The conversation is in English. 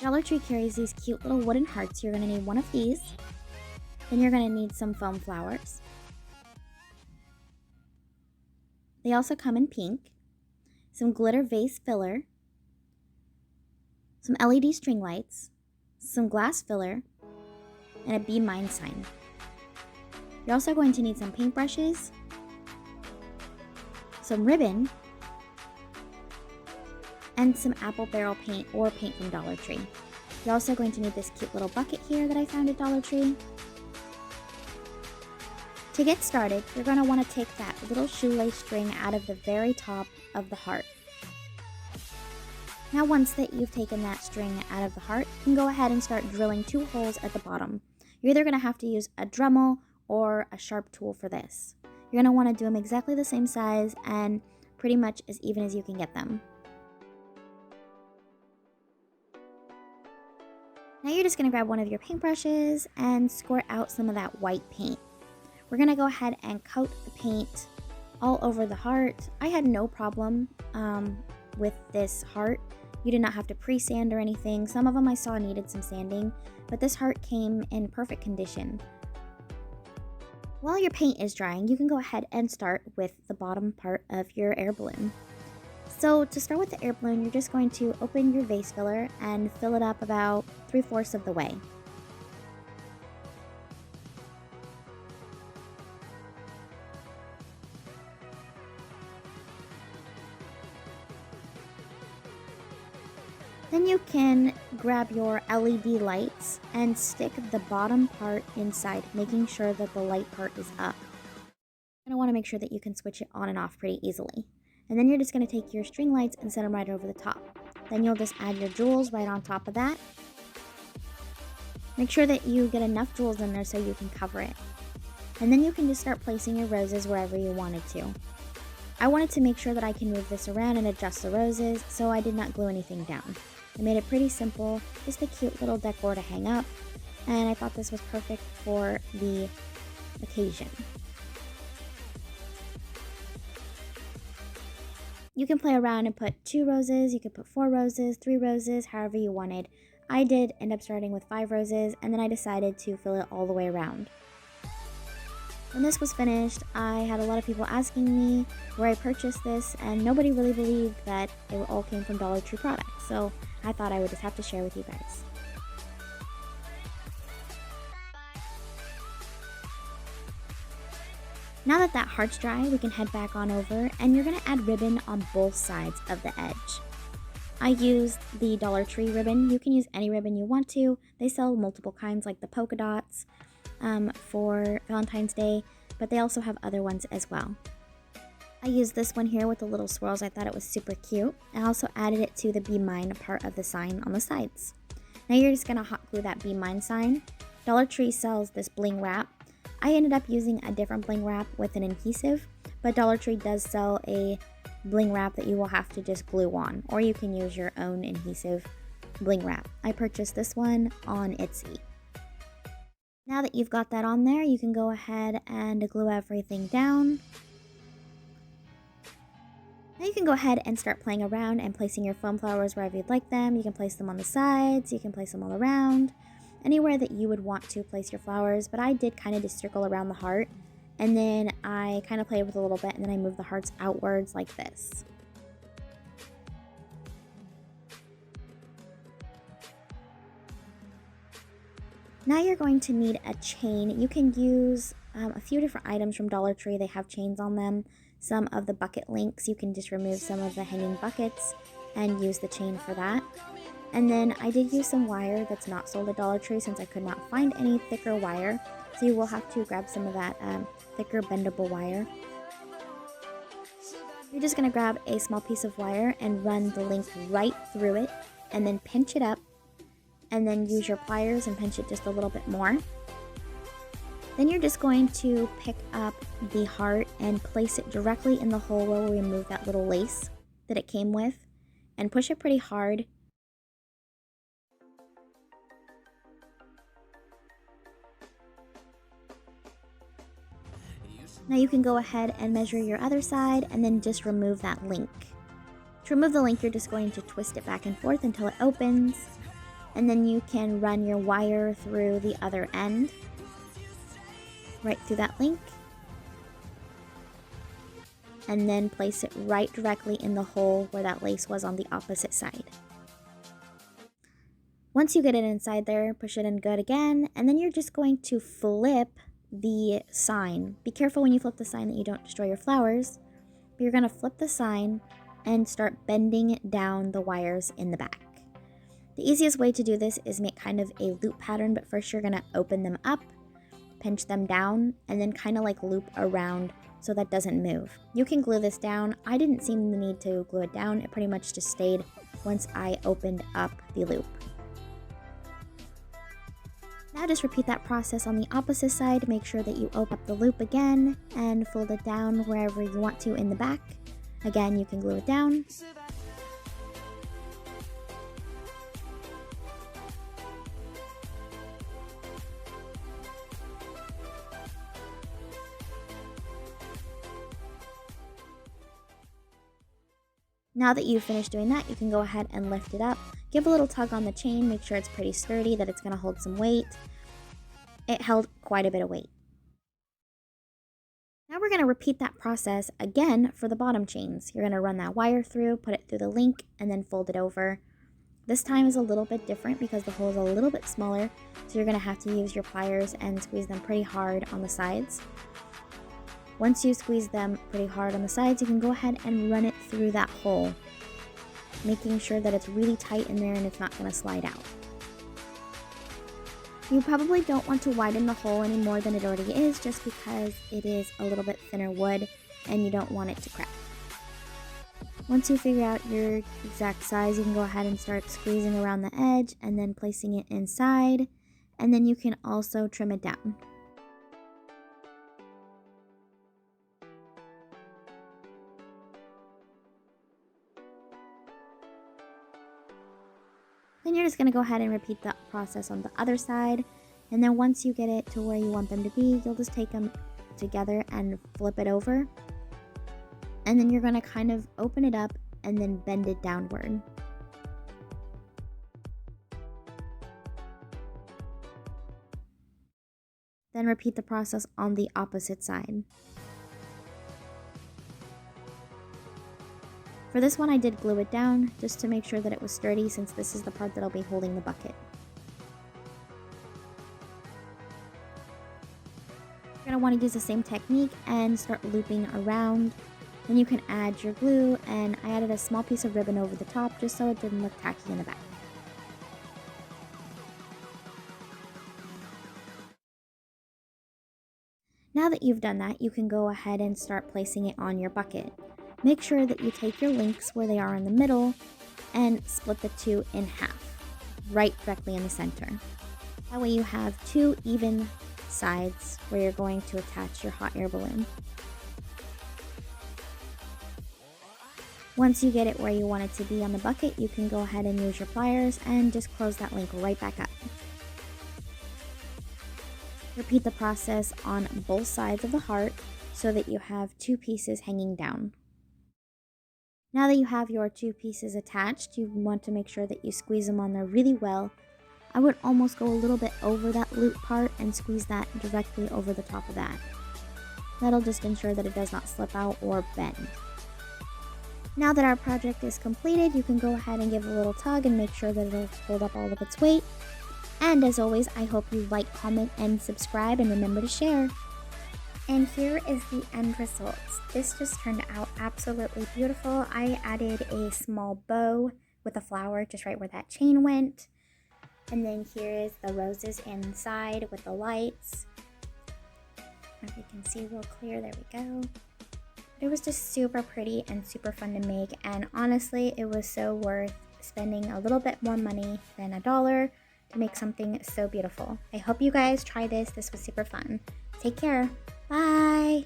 Dollar Tree carries these cute little wooden hearts. You're going to need one of these. Then you're going to need some foam flowers. They also come in pink. Some glitter vase filler. Some LED string lights. Some glass filler. And a Be Mine sign. You're also going to need some paintbrushes. Some ribbon. And some apple barrel paint or paint from Dollar Tree. You're also going to need this cute little bucket here that I found at Dollar Tree. To get started, you're going to want to take that little shoelace string out of the very top of the heart. Now once that you've taken that string out of the heart, you can go ahead and start drilling 2 holes at the bottom. You're either going to have to use a Dremel or a sharp tool for this. You're going to want to do them exactly the same size and pretty much as even as you can get them. Now you're just going to grab one of your paintbrushes and squirt out some of that white paint. We're going to go ahead and coat the paint all over the heart. I had no problem with this heart. You did not have to pre-sand or anything. Some of them I saw needed some sanding, but this heart came in perfect condition. While your paint is drying, you can go ahead and start with the bottom part of your air balloon. So to start with the air balloon, you're just going to open your vase filler and fill it up about 3/4 of the way. Then you can grab your LED lights and stick the bottom part inside, making sure that the light part is up. You're going to want to make sure that you can switch it on and off pretty easily. And then you're just going to take your string lights and set them right over the top. Then you'll just add your jewels right on top of that. Make sure that you get enough jewels in there so you can cover it. And then you can just start placing your roses wherever you wanted to. I wanted to make sure that I can move this around and adjust the roses, so I did not glue anything down. I made it pretty simple, just a cute little decor to hang up, and I thought this was perfect for the occasion. You can play around and put 2 roses, you could put 4 roses, 3 roses, however you wanted. I did end up starting with 5 roses, and then I decided to fill it all the way around. When this was finished, I had a lot of people asking me where I purchased this, and nobody really believed that it all came from Dollar Tree products, so I thought I would just have to share with you guys. Now that that heart's dry, we can head back on over, and you're going to add ribbon on both sides of the edge. I used the Dollar Tree ribbon. You can use any ribbon you want to. They sell multiple kinds like the polka dots for Valentine's Day, but they also have other ones as well. I used this one here with the little swirls. I thought it was super cute. I also added it to the Be Mine part of the sign on the sides. Now you're just going to hot glue that Be Mine sign. Dollar Tree sells this bling wrap. I ended up using a different bling wrap with an adhesive, but Dollar Tree does sell a bling wrap that you will have to just glue on, or you can use your own adhesive bling wrap. I purchased this one on Etsy. Now that you've got that on there, you can go ahead and glue everything down. Now you can go ahead and start playing around and placing your foam flowers wherever you'd like them. You can place them on the sides, you can place them all around, anywhere that you would want to place your flowers, but I did kind of just circle around the heart, and then I kind of played with it a little bit, and then I moved the hearts outwards like this. Now you're going to need a chain. You can use a few different items from Dollar Tree. They have chains on them. Some of the bucket links, you can just remove some of the hanging buckets and use the chain for that. And then I did use some wire that's not sold at Dollar Tree since I could not find any thicker wire. So you will have to grab some of that thicker bendable wire. You're just going to grab a small piece of wire and run the link right through it and then pinch it up. And then use your pliers and pinch it just a little bit more. Then you're just going to pick up the heart and place it directly in the hole where we removed that little lace that it came with, and push it pretty hard. Now you can go ahead and measure your other side and then just remove that link. To remove the link, you're just going to twist it back and forth until it opens. And then you can run your wire through the other end, right through that link. And then place it right directly in the hole where that lace was on the opposite side. Once you get it inside there, push it in good again, and then you're just going to flip the sign. Be careful when you flip the sign that you don't destroy your flowers. But you're going to flip the sign and start bending down the wires in the back. The easiest way to do this is make kind of a loop pattern, but first you're going to open them up, pinch them down, and then kind of like loop around so that doesn't move. You can glue this down. I didn't seem the need to glue it down. It pretty much just stayed once I opened up the loop. Now just repeat that process on the opposite side. Make sure that you open up the loop again and fold it down wherever you want to in the back. Again, you can glue it down. Now that you've finished doing that, you can go ahead and lift it up. Give a little tug on the chain, make sure it's pretty sturdy, that it's going to hold some weight. It held quite a bit of weight. Now we're going to repeat that process again for the bottom chains. You're going to run that wire through, put it through the link, and then fold it over. This time is a little bit different because the hole is a little bit smaller, so you're going to have to use your pliers and squeeze them pretty hard on the sides. Once you squeeze them pretty hard on the sides, you can go ahead and run it through that hole, making sure that it's really tight in there and it's not going to slide out. You probably don't want to widen the hole any more than it already is, just because it is a little bit thinner wood and you don't want it to crack. Once you figure out your exact size, you can go ahead and start squeezing around the edge and then placing it inside, and then you can also trim it down. Then you're just going to go ahead and repeat the process on the other side. And then once you get it to where you want them to be, you'll just take them together and flip it over. And then you're going to kind of open it up and then bend it downward. Then repeat the process on the opposite side. For this one, I did glue it down just to make sure that it was sturdy, since this is the part that'll be holding the bucket. You're going to want to use the same technique and start looping around. Then you can add your glue, and I added a small piece of ribbon over the top just so it didn't look tacky in the back. Now that you've done that, you can go ahead and start placing it on your bucket. Make sure that you take your links where they are in the middle and split the two in half, right directly in the center. That way you have two even sides where you're going to attach your hot air balloon. Once you get it where you want it to be on the bucket, you can go ahead and use your pliers and just close that link right back up. Repeat the process on both sides of the heart so that you have two pieces hanging down. Now that you have your two pieces attached, you want to make sure that you squeeze them on there really well. I would almost go a little bit over that loop part and squeeze that directly over the top of that. That'll just ensure that it does not slip out or bend. Now that our project is completed, you can go ahead and give a little tug and make sure that it'll hold up all of its weight. And as always, I hope you like, comment, and subscribe, and remember to share. And here is the end result. This just turned out absolutely beautiful. I added a small bow with a flower just right where that chain went. And then here is the roses inside with the lights. If you can see real clear, there we go. It was just super pretty and super fun to make, and honestly, it was so worth spending a little bit more money than $1 to make something so beautiful. I hope you guys try this. This was super fun. Take care. Bye!